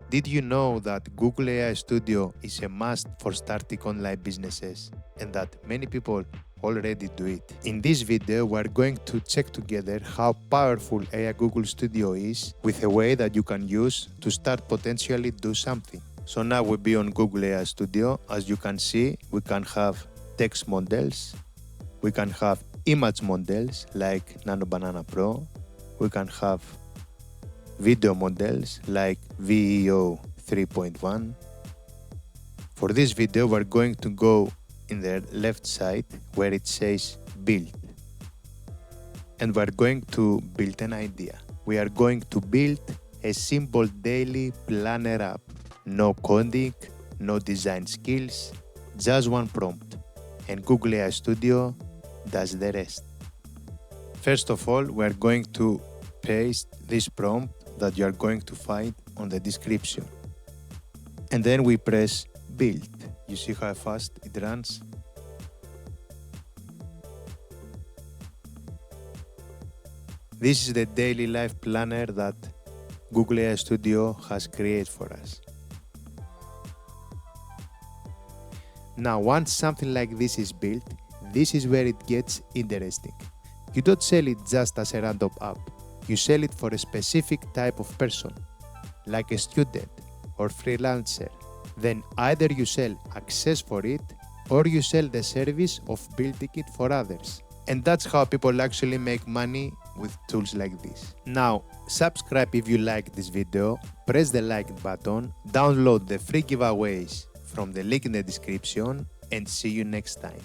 Did you know that Google AI Studio is a must for starting online businesses and that many people already do it? In this video, we're going to check together how powerful AI Google Studio is with a way that you can use to start potentially do something. So now we'll be on Google AI Studio. As you can see, we can have text models, we can have image models like Nano Banana Pro, we can have video models like VEO 3.1. For this video, we're going to go in the left side where it says build. And we're going to build an idea. We are going to build a simple daily planner app. No coding, no design skills, just one prompt. And Google AI Studio does the rest. First of all, we're going to paste this prompt that you are going to find on the description. And then we press build. You see how fast it runs? This is the daily life planner that Google AI Studio has created for us. Now, once something like this is built, this is where it gets interesting. You don't sell it just as a random app. You sell it for a specific type of person, like a student or freelancer. Then either you sell access for it or you sell the service of building it for others. And that's how people actually make money with tools like this. Now, subscribe if you like this video, press the like button, download the free giveaways from the link in the description, and see you next time.